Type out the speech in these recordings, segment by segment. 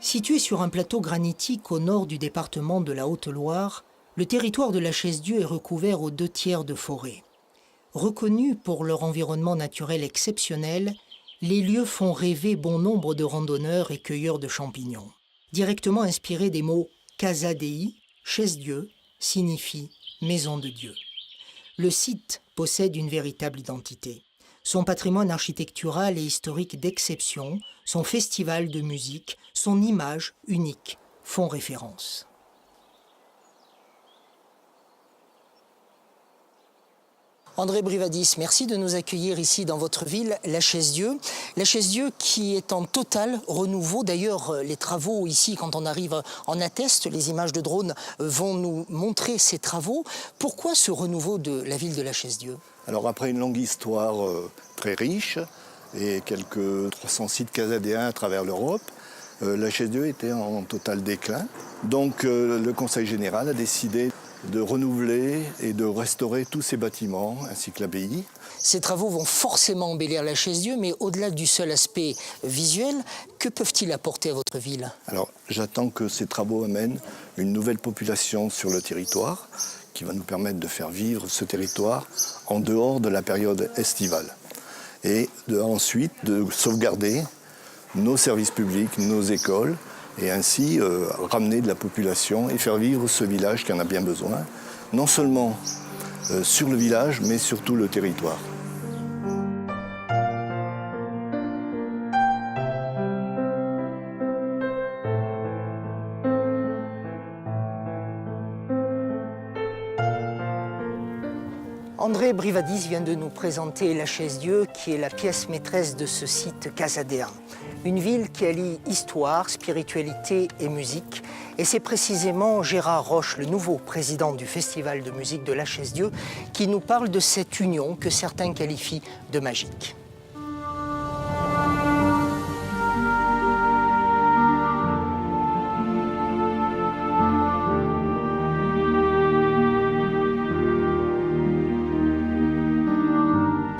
Situé sur un plateau granitique au nord du département de la Haute-Loire, le territoire de la Chaise-Dieu est recouvert aux 2/3 de forêt. Reconnus pour leur environnement naturel exceptionnel, les lieux font rêver bon nombre de randonneurs et cueilleurs de champignons. Directement inspirés des mots « Casa Dei », Chaise-Dieu, signifie « maison de Dieu ». Le site possède une véritable identité. Son patrimoine architectural et historique d'exception, son festival de musique, son image unique font référence. André Brivadis, merci de nous accueillir ici dans votre ville, la Chaise-Dieu. La Chaise-Dieu qui est en total renouveau. D'ailleurs, les travaux ici, quand on arrive en atteste, les images de drone vont nous montrer ces travaux. Pourquoi ce renouveau de la ville de la Chaise-Dieu ? Alors après une longue histoire très riche et quelques 300 sites casadéens à travers l'Europe, la Chaise-Dieu était en total déclin. Donc le Conseil général a décidé de renouveler et de restaurer tous ces bâtiments, ainsi que l'abbaye. Ces travaux vont forcément embellir la Chaise-Dieu, mais au-delà du seul aspect visuel, que peuvent-ils apporter à votre ville ? Alors j'attends que ces travaux amènent une nouvelle population sur le territoire, qui va nous permettre de faire vivre ce territoire en dehors de la période estivale. Et ensuite de sauvegarder nos services publics, nos écoles, et ainsi ramener de la population et faire vivre ce village qui en a bien besoin, non seulement sur le village, mais surtout le territoire. André Brivadis vient de nous présenter la Chaise-Dieu, qui est la pièce maîtresse de ce site casadéen. Une ville qui allie histoire, spiritualité et musique. Et c'est précisément Gérard Roche, le nouveau président du Festival de musique de la Chaise-Dieu, qui nous parle de cette union que certains qualifient de magique.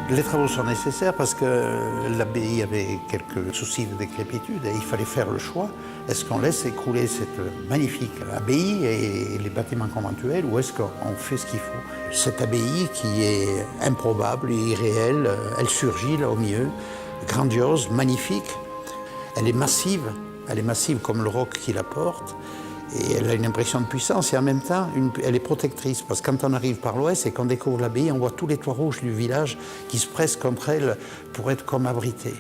Les travaux sont nécessaires parce que l'abbaye avait quelques soucis de décrépitude et il fallait faire le choix. Est-ce qu'on laisse écrouler cette magnifique abbaye et les bâtiments conventuels ou est-ce qu'on fait ce qu'il faut? Cette abbaye qui est improbable et irréelle, elle surgit là au milieu, grandiose, magnifique. Elle est massive comme le roc qui la porte. Et elle a une impression de puissance et en même temps, elle est protectrice. Parce que quand on arrive par l'ouest et qu'on découvre l'abbaye, on voit tous les toits rouges du village qui se pressent contre elle pour être comme abrités.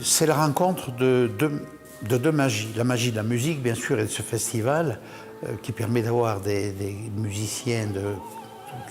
C'est la rencontre de deux magies. La magie de la musique, bien sûr, et de ce festival qui permet d'avoir des musiciens de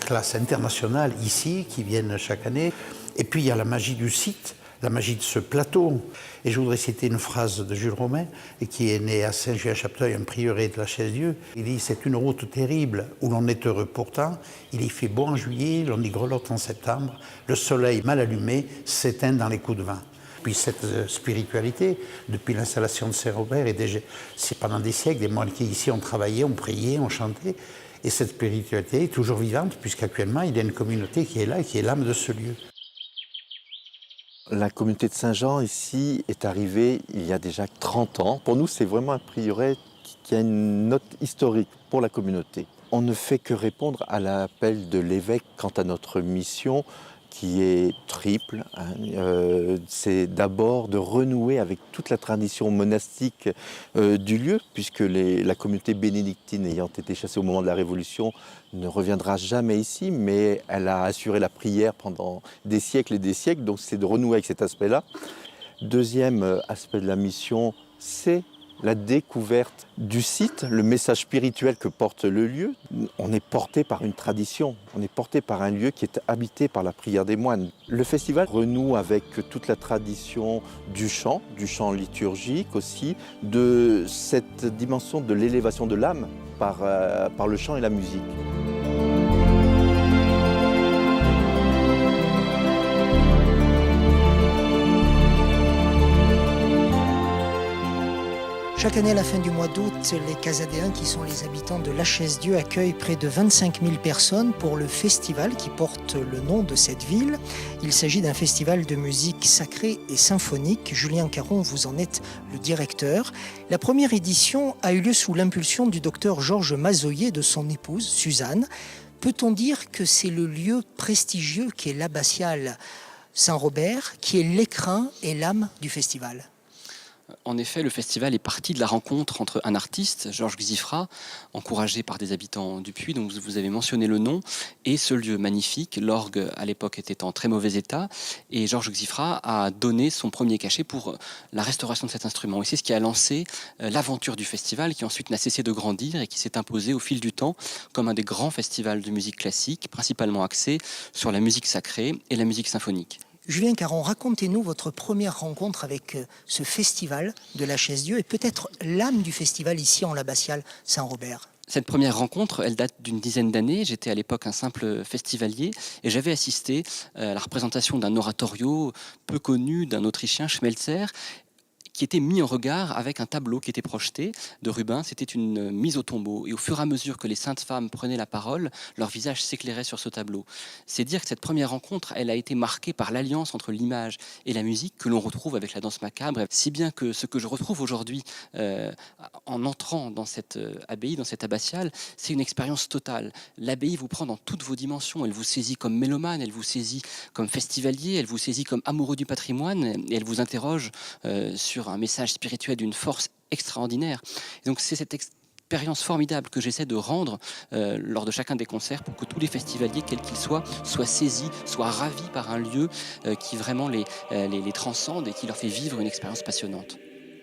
classe internationale ici, qui viennent chaque année. Et puis il y a la magie du site, la magie de ce plateau. Et je voudrais citer une phrase de Jules Romain, qui est né à Saint-Julien-Chapteuil, un prieuré de la Chaise-Dieu. Il dit « C'est une route terrible où l'on est heureux pourtant. Il y fait beau en juillet, l'on y grelotte en septembre. Le soleil mal allumé s'éteint dans les coups de vent. » Puis cette spiritualité, depuis l'installation de Saint-Robert, c'est pendant des siècles, des moines qui ici ont travaillé, ont prié, ont chanté. Et cette spiritualité est toujours vivante, puisqu'actuellement, il y a une communauté qui est là et qui est l'âme de ce lieu. La communauté de Saint-Jean ici est arrivée il y a déjà 30 ans. Pour nous, c'est vraiment un prieuré qui a une note historique pour la communauté. On ne fait que répondre à l'appel de l'évêque quant à notre mission qui est triple. C'est d'abord de renouer avec toute la tradition monastique du lieu, puisque la communauté bénédictine ayant été chassée au moment de la Révolution ne reviendra jamais ici, mais elle a assuré la prière pendant des siècles et des siècles, donc c'est de renouer avec cet aspect-là. Deuxième aspect de la mission, c'est la découverte du site, le message spirituel que porte le lieu. On est porté par une tradition, on est porté par un lieu qui est habité par la prière des moines. Le festival renoue avec toute la tradition du chant liturgique aussi, de cette dimension de l'élévation de l'âme par le chant et la musique. Chaque année, à la fin du mois d'août, les Casadéens, qui sont les habitants de La Chaise-Dieu, accueillent près de 25 000 personnes pour le festival qui porte le nom de cette ville. Il s'agit d'un festival de musique sacrée et symphonique. Julien Caron, vous en êtes le directeur. La première édition a eu lieu sous l'impulsion du docteur Georges Mazoyer et de son épouse, Suzanne. Peut-on dire que c'est le lieu prestigieux qui est l'abbatiale Saint-Robert, qui est l'écrin et l'âme du festival ? En effet, le festival est parti de la rencontre entre un artiste, Georges Xifra, encouragé par des habitants du Puy, dont vous avez mentionné le nom, et ce lieu magnifique. L'orgue, à l'époque, était en très mauvais état, et Georges Xifra a donné son premier cachet pour la restauration de cet instrument. Et c'est ce qui a lancé l'aventure du festival, qui ensuite n'a cessé de grandir et qui s'est imposé au fil du temps comme un des grands festivals de musique classique, principalement axé sur la musique sacrée et la musique symphonique. Julien Caron, racontez-nous votre première rencontre avec ce festival de La Chaise-Dieu et peut-être l'âme du festival ici en l'abbatiale Saint-Robert. Cette première rencontre, elle date d'une dizaine d'années. J'étais à l'époque un simple festivalier et j'avais assisté à la représentation d'un oratorio peu connu d'un Autrichien, Schmelzer, qui était mis en regard avec un tableau qui était projeté de Rubens. C'était une mise au tombeau. Et au fur et à mesure que les saintes femmes prenaient la parole, leur visage s'éclairait sur ce tableau. C'est dire que cette première rencontre, elle a été marquée par l'alliance entre l'image et la musique que l'on retrouve avec la danse macabre. Si bien que ce que je retrouve aujourd'hui en entrant dans cette abbaye, dans cette abbatiale, c'est une expérience totale. L'abbaye vous prend dans toutes vos dimensions. Elle vous saisit comme mélomane, elle vous saisit comme festivalier, elle vous saisit comme amoureux du patrimoine et elle vous interroge sur un message spirituel d'une force extraordinaire. Et donc c'est cette expérience formidable que j'essaie de rendre lors de chacun des concerts pour que tous les festivaliers, quels qu'ils soient saisis, soient ravis par un lieu qui vraiment les transcende et qui leur fait vivre une expérience passionnante.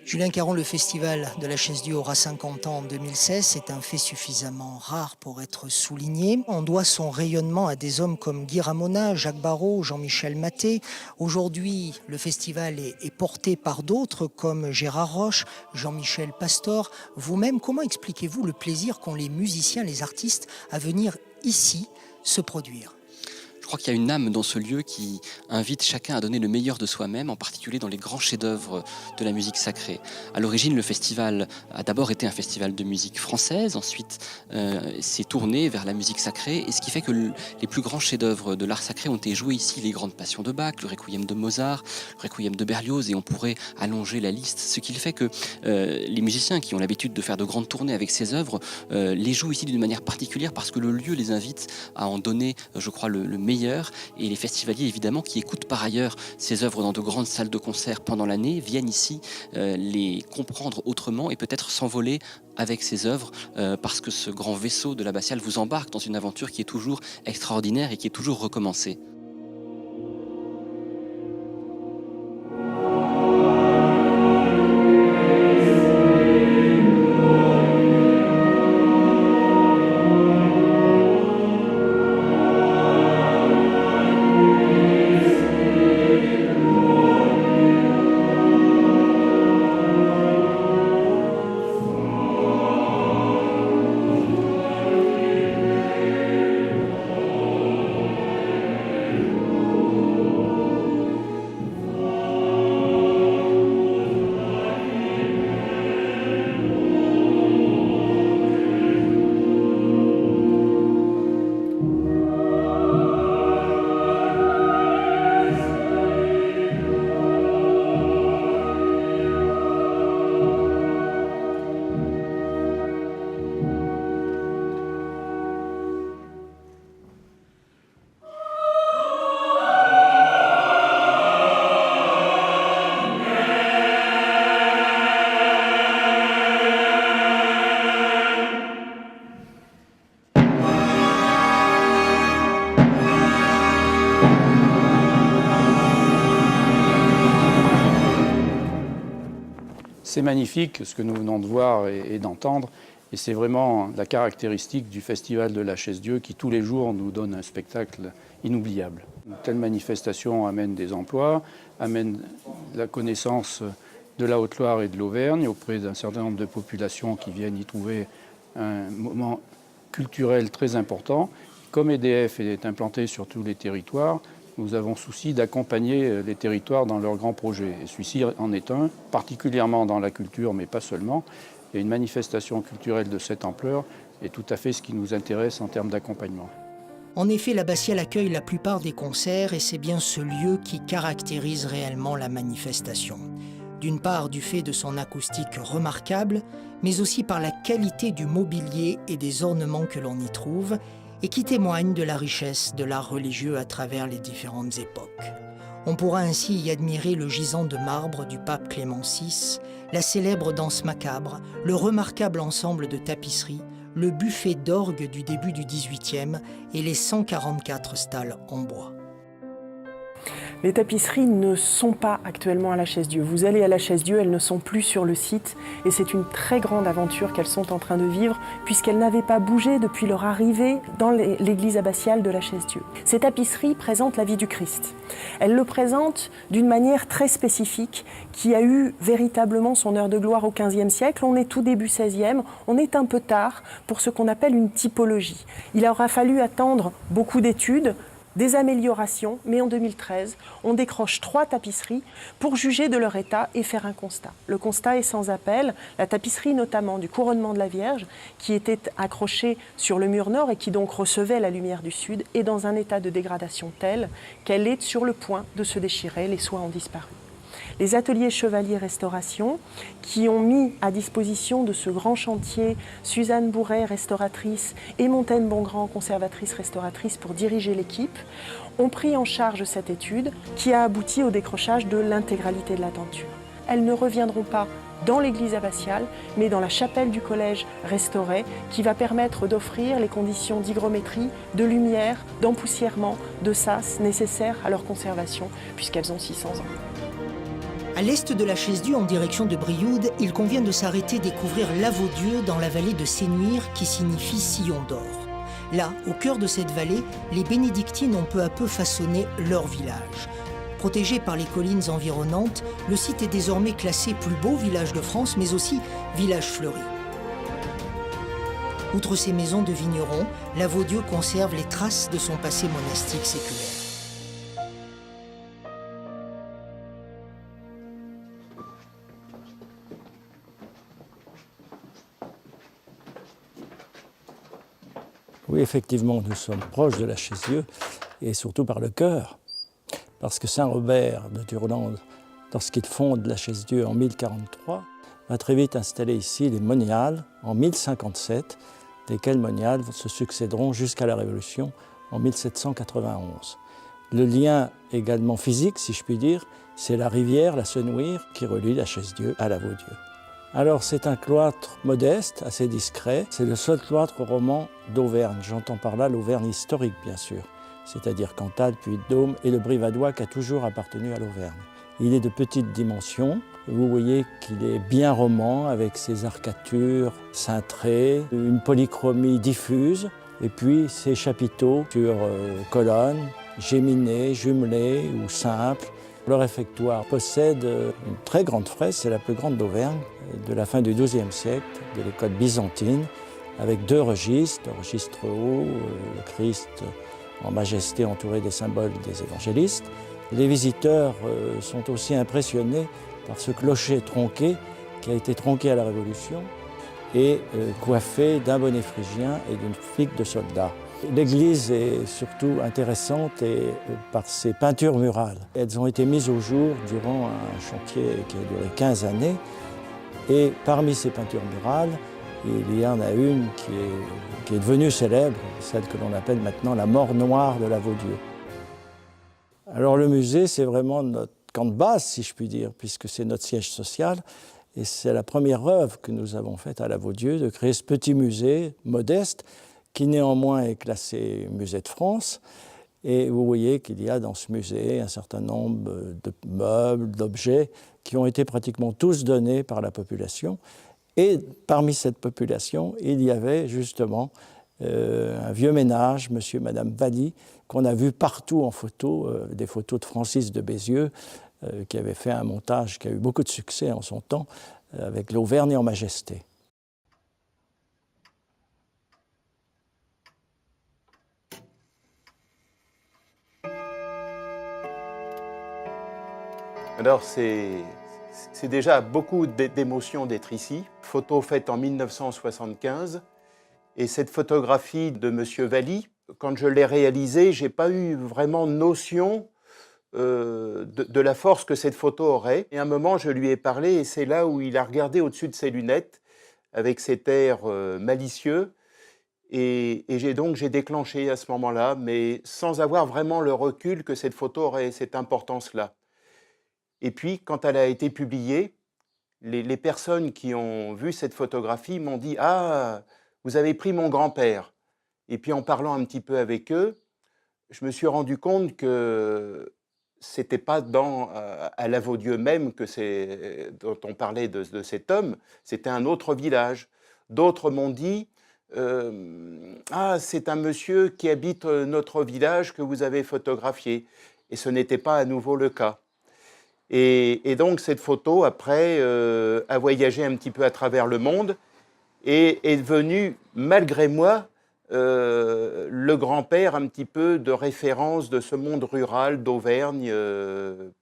Julien Caron, le festival de La Chaise-Dieu aura 50 ans en 2016. C'est un fait suffisamment rare pour être souligné. On doit son rayonnement à des hommes comme Guy Ramona, Jacques Barrault, Jean-Michel Maté. Aujourd'hui, le festival est porté par d'autres comme Gérard Roche, Jean-Michel Pastor. Vous-même, comment expliquez-vous le plaisir qu'ont les musiciens, les artistes à venir ici se produire ? Je crois qu'il y a une âme dans ce lieu qui invite chacun à donner le meilleur de soi-même, en particulier dans les grands chefs-d'œuvre de la musique sacrée. À l'origine, le festival a d'abord été un festival de musique française, ensuite s'est tourné vers la musique sacrée, et ce qui fait que les plus grands chefs-d'œuvre de l'art sacré ont été joués ici, les grandes passions de Bach, le Requiem de Mozart, le Requiem de Berlioz, et on pourrait allonger la liste, ce qui fait que les musiciens qui ont l'habitude de faire de grandes tournées avec ces œuvres les jouent ici d'une manière particulière parce que le lieu les invite à en donner, je crois, le meilleur. Et les festivaliers, évidemment, qui écoutent par ailleurs ces œuvres dans de grandes salles de concert pendant l'année, viennent ici les comprendre autrement et peut-être s'envoler avec ces œuvres parce que ce grand vaisseau de l'abbatiale vous embarque dans une aventure qui est toujours extraordinaire et qui est toujours recommencée. C'est magnifique ce que nous venons de voir et d'entendre. Et c'est vraiment la caractéristique du Festival de La Chaise-Dieu qui, tous les jours, nous donne un spectacle inoubliable. Une telle manifestation amène des emplois, amène la connaissance de la Haute-Loire et de l'Auvergne auprès d'un certain nombre de populations qui viennent y trouver un moment culturel très important. Comme EDF est implanté sur tous les territoires, nous avons souci d'accompagner les territoires dans leurs grands projets. Et celui-ci en est un, particulièrement dans la culture, mais pas seulement. Et une manifestation culturelle de cette ampleur est tout à fait ce qui nous intéresse en termes d'accompagnement. En effet, l'abbatiale accueille la plupart des concerts et c'est bien ce lieu qui caractérise réellement la manifestation. D'une part du fait de son acoustique remarquable, mais aussi par la qualité du mobilier et des ornements que l'on y trouve et qui témoignent de la richesse de l'art religieux à travers les différentes époques. On pourra ainsi y admirer le gisant de marbre du pape Clément VI, la célèbre danse macabre, le remarquable ensemble de tapisseries, le buffet d'orgue du début du XVIIIe et les 144 stalles en bois. Les tapisseries ne sont pas actuellement à la Chaise-Dieu. Vous allez à la Chaise-Dieu, elles ne sont plus sur le site et c'est une très grande aventure qu'elles sont en train de vivre puisqu'elles n'avaient pas bougé depuis leur arrivée dans l'église abbatiale de la Chaise-Dieu. Ces tapisseries présentent la vie du Christ. Elles le présentent d'une manière très spécifique qui a eu véritablement son heure de gloire au XVe siècle. On est tout début XVIe, on est un peu tard pour ce qu'on appelle une typologie. Il aura fallu attendre beaucoup d'études, des améliorations, mais en 2013, on décroche 3 tapisseries pour juger de leur état et faire un constat. Le constat est sans appel, la tapisserie notamment du couronnement de la Vierge, qui était accrochée sur le mur nord et qui donc recevait la lumière du sud, est dans un état de dégradation tel qu'elle est sur le point de se déchirer, les soies ont disparu. Les ateliers Chevalier Restauration, qui ont mis à disposition de ce grand chantier Suzanne Bourret, restauratrice, et Montaigne Bongrand, conservatrice restauratrice, pour diriger l'équipe, ont pris en charge cette étude qui a abouti au décrochage de l'intégralité de la tenture. Elles ne reviendront pas dans l'église abbatiale, mais dans la chapelle du collège restaurée, qui va permettre d'offrir les conditions d'hygrométrie, de lumière, d'empoussièrement, de sas nécessaires à leur conservation, puisqu'elles ont 600 ans. À l'est de la Chaise-Dieu, en direction de Brioude, il convient de s'arrêter découvrir Lavaudieu dans la vallée de Sénuire, qui signifie sillon d'or. Là, au cœur de cette vallée, les bénédictines ont peu à peu façonné leur village. Protégé par les collines environnantes, le site est désormais classé plus beau village de France, mais aussi village fleuri. Outre ses maisons de vignerons, Lavaudieu conserve les traces de son passé monastique séculaire. Oui, effectivement, nous sommes proches de la Chaise-Dieu et surtout par le cœur. Parce que Saint Robert de Turlande, lorsqu'il fonde la Chaise-Dieu en 1043, va très vite installer ici les moniales en 1057, desquelles moniales se succéderont jusqu'à la Révolution en 1791. Le lien également physique, si je puis dire, c'est la rivière, la Senouire, qui relie la Chaise-Dieu à Lavaudieu. Alors c'est un cloître modeste, assez discret. C'est le seul cloître roman d'Auvergne. J'entends par là l'Auvergne historique, bien sûr, c'est-à-dire Cantal, Puy-de-Dôme et le Brivadois qui a toujours appartenu à l'Auvergne. Il est de petite dimension. Vous voyez qu'il est bien roman avec ses arcatures cintrées, une polychromie diffuse et puis ses chapiteaux sur colonnes, géminées, jumelées ou simples. Le réfectoire possède une très grande fresque, c'est la plus grande d'Auvergne, de la fin du XIIe siècle, de l'école byzantine, avec 2 registres, le registre haut, le Christ en majesté entouré des symboles des évangélistes. Les visiteurs sont aussi impressionnés par ce clocher tronqué, qui a été tronqué à la Révolution, et coiffé d'un bonnet phrygien et d'une flic de soldats. L'église est surtout intéressante par ses peintures murales. Elles ont été mises au jour durant un chantier qui a duré 15 années. Et parmi ces peintures murales, il y en a une qui est devenue célèbre, celle que l'on appelle maintenant la mort noire de Lavaudieu. Alors le musée, c'est vraiment notre camp de base, si je puis dire, puisque c'est notre siège social. Et c'est la première œuvre que nous avons faite à Lavaudieu, de créer ce petit musée modeste, qui néanmoins est classé musée de France. Et vous voyez qu'il y a dans ce musée un certain nombre de meubles, d'objets qui ont été pratiquement tous donnés par la population. Et parmi cette population, il y avait justement un vieux ménage, monsieur et madame Valli, qu'on a vu partout en photo, des photos de Francis de Bézieux, qui avait fait un montage qui a eu beaucoup de succès en son temps, avec l'Auvergne en majesté. Alors c'est déjà beaucoup d'émotions d'être ici. Photo faite en 1975. Et cette photographie de M. Valli, quand je l'ai réalisée, je n'ai pas eu vraiment notion de la force que cette photo aurait. Et à un moment, je lui ai parlé et c'est là où il a regardé au-dessus de ses lunettes avec cet air malicieux. Et j'ai déclenché à ce moment-là, mais sans avoir vraiment le recul que cette photo aurait cette importance-là. Et puis, quand elle a été publiée, les personnes qui ont vu cette photographie m'ont dit « Ah, vous avez pris mon grand-père ». Et puis, en parlant un petit peu avec eux, je me suis rendu compte que ce n'était pas à Lavaudieu même dont on parlait de cet homme, c'était un autre village. D'autres m'ont dit ah, c'est un monsieur qui habite notre village que vous avez photographié. Et ce n'était pas à nouveau le cas. Et donc cette photo, après, a voyagé un petit peu à travers le monde et est devenue, malgré moi, le grand-père un petit peu de référence de ce monde rural d'Auvergne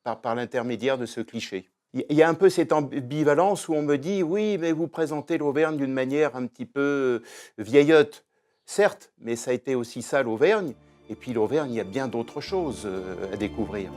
par l'intermédiaire de ce cliché. Il y a un peu cette ambivalence où on me dit « Oui, mais vous présentez l'Auvergne d'une manière un petit peu vieillotte. » Certes, mais ça a été aussi ça l'Auvergne. Et puis l'Auvergne, il y a bien d'autres choses à découvrir.